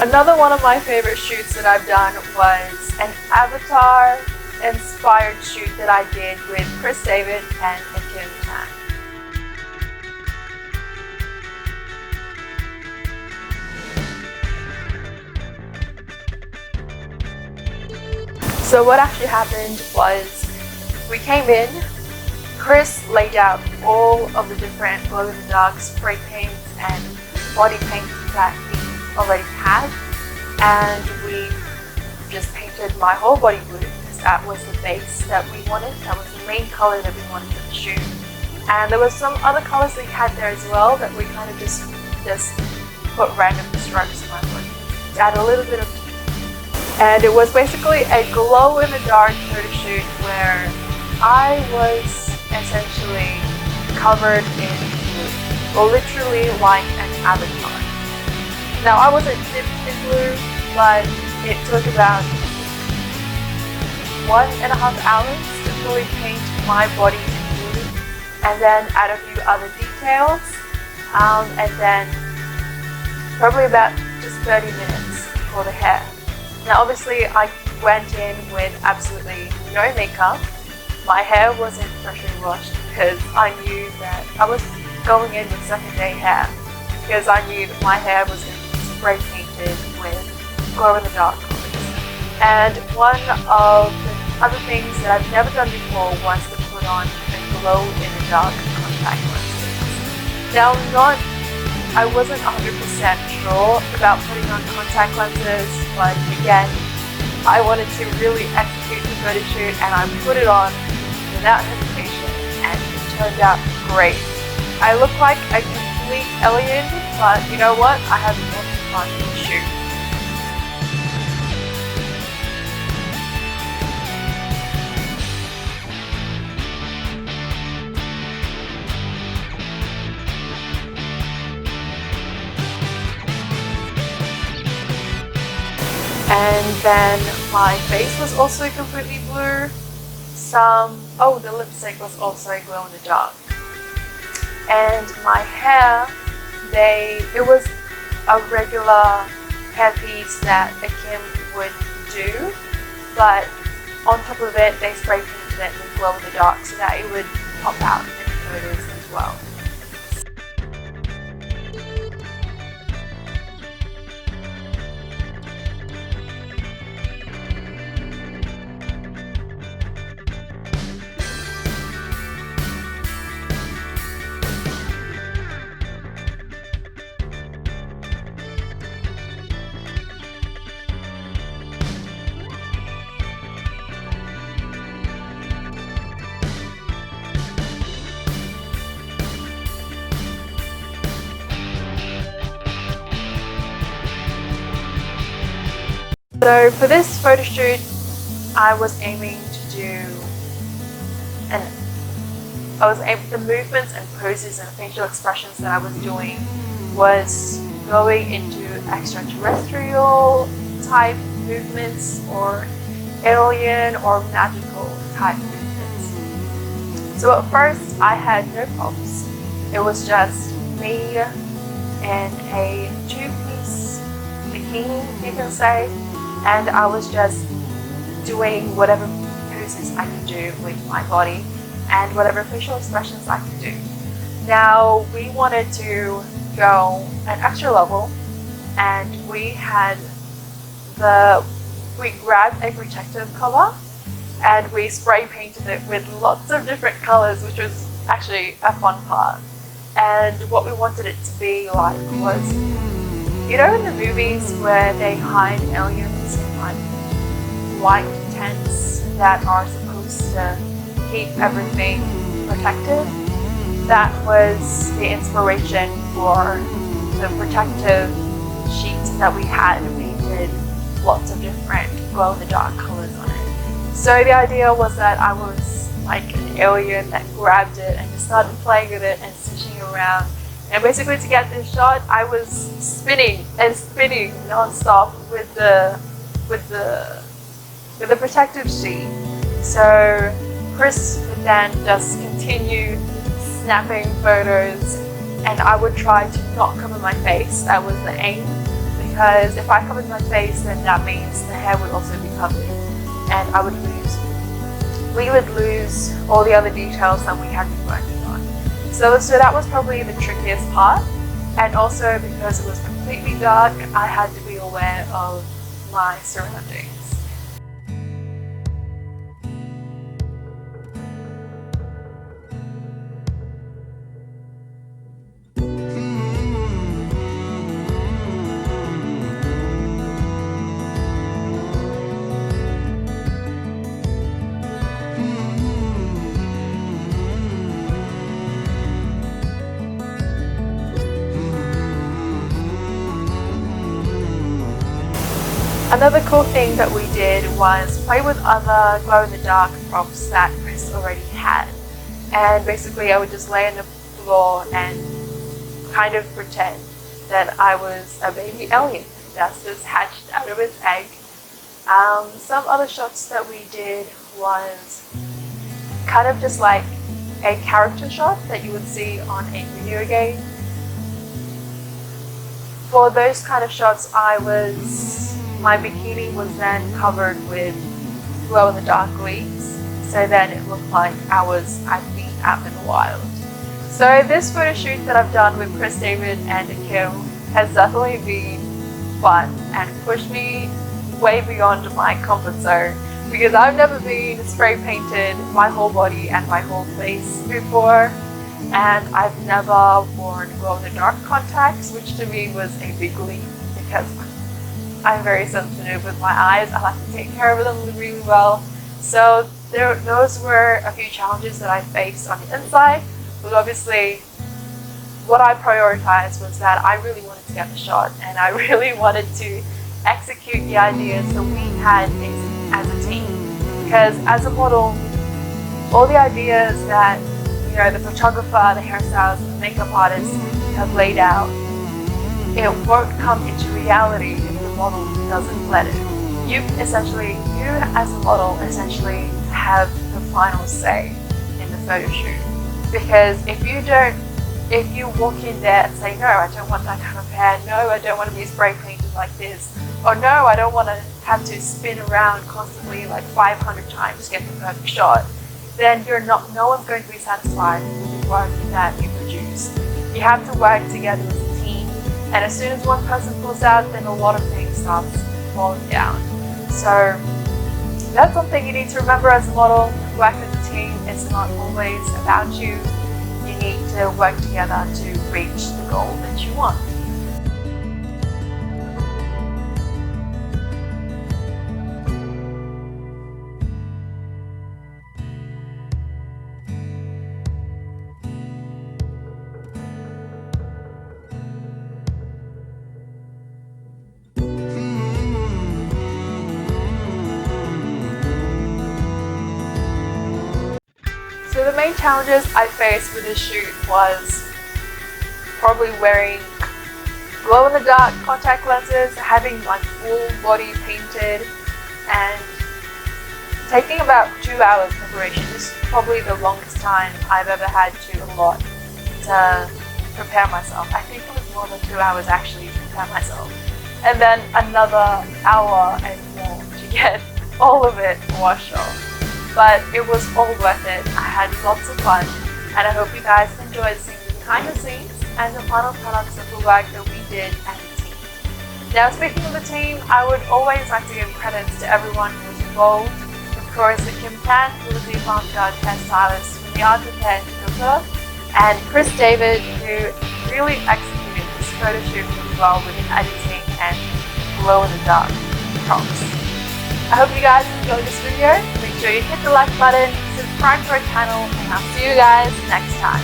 Another one of my favorite shoots that I've done was an avatar inspired shoot that I did with Crystel and Ahkim. So what actually happened was we came in, Chris laid out all of the different glow-in-the-dark spray paints and body paints that he already had, and we just painted my whole body blue because that was the base that we wanted. That was the main color that we wanted for the shoot. And there was some other colors that he had there as well that we kind of just put random strokes on my body to add a little bit of. And it was basically a glow-in-the-dark photo shoot where I was essentially covered in blue, or literally like an avatar. Now I wasn't dipped in blue, but it took about 1.5 hours to fully paint my body in blue, and then add a few other details, and then probably about just 30 minutes for the hair. Now obviously I went in with absolutely no makeup. My hair wasn't freshly washed because I knew that I was going in with second day hair, because I knew that my hair was going to be spray painted with glow-in-the-dark colors. And one of the other things that I've never done before was to put on a glow-in-the-dark contact lenses. Now I wasn't 100% sure about putting on contact lenses, but again, I wanted to really execute the photo shoot, and I put it on without hesitation, and it turned out great. I look like a complete alien, but you know what? I had lots of fun in the shoot. And then my face was also completely blue. The lipstick was also glow in the dark. And my hair, it was a regular hairpiece that Ahkim would do, but on top of it, they spray painted it with glow in the dark so that it would pop out in the photos as well. So for this photo shoot, I was aiming to do, the movements and poses and facial expressions that I was doing was going into extra-terrestrial type movements or alien or magical type movements. So at first I had no props. It was just me in a two-piece bikini, you can say. And I was just doing whatever poses I could do with my body and whatever facial expressions I could do. Now we wanted to go an extra level, and we grabbed a protective cover and we spray painted it with lots of different colors, which was actually a fun part. And what we wanted it to be like was, you know, in the movies where they hide aliens in like white tents that are supposed to keep everything protected? That was the inspiration for the protective sheets that we had. We did lots of different glow-in-the-dark colors on it. So the idea was that I was like an alien that grabbed it and just started playing with it and switching around. And basically to get this shot, I was spinning and spinning non-stop with the protective sheet. So Chris would then just continue snapping photos, and I would try to not cover my face. That was the aim. But because if I covered my face, then that means the hair would also be covered, and we would lose all the other details that we had been working on. So that was probably the trickiest part, and also because it was completely dark, I had to be aware of my surroundings. Another cool thing that we did was play with other glow-in-the-dark props that Chris already had. And basically I would just lay on the floor and kind of pretend that I was a baby alien that's just hatched out of its egg. Some other shots that we did was kind of just like a character shot that you would see on a video game. For those kind of shots, my bikini was then covered with glow-in-the-dark leaves, so then it looked like I'd been out in the wild. So this photo shoot that I've done with Chris, David and Ahkim has definitely been fun and pushed me way beyond my comfort zone, because I've never been spray painted my whole body and my whole face before, and I've never worn glow-in-the-dark contacts, which to me was a big leap because I'm very sensitive with my eyes. I like to take care of them really well. So those were a few challenges that I faced on the inside, but obviously what I prioritized was that I really wanted to get the shot, and I really wanted to execute the ideas that we had as a team. Because as a model, all the ideas that the photographer, the hairstylist, the makeup artist have laid out, it won't come into reality if the model doesn't let it. You as a model essentially have the final say in the photo shoot. Because if you walk in there and say, no, I don't want that kind of hair, no, I don't want to be spray painted like this, or no, I don't want to have to spin around constantly like 500 times to get the perfect shot, then no one's going to be satisfied with the work that you produce. You have to work together as a team, and as soon as one person pulls out, then a lot of things starts falling down. So that's something you need to remember as a model. Work as a team. It's not always about you. You need to work together to reach the goal that you want. So the main challenges I faced with this shoot was probably wearing glow-in-the-dark contact lenses, having my full body painted, and taking about 2 hours preparation. This is probably the longest time I've ever had to allot to prepare myself. I think it was more than 2 hours actually to prepare myself. And then another hour and more to get all of it washed off. But it was all worth it. I had lots of fun, and I hope you guys enjoyed seeing the behind the scenes and the final products of the work that we did as a team. Now, speaking of the team, I would always like to give credits to everyone who was involved. Of course, Ahkim, who was the avant-garde hairstylist from the art of hair filter, and Chris David, who really executed this photo shoot really well with editing and glow-in-the-dark props. I hope you guys enjoyed this video. Make sure you hit the like button, subscribe to our channel, and I'll see you guys next time.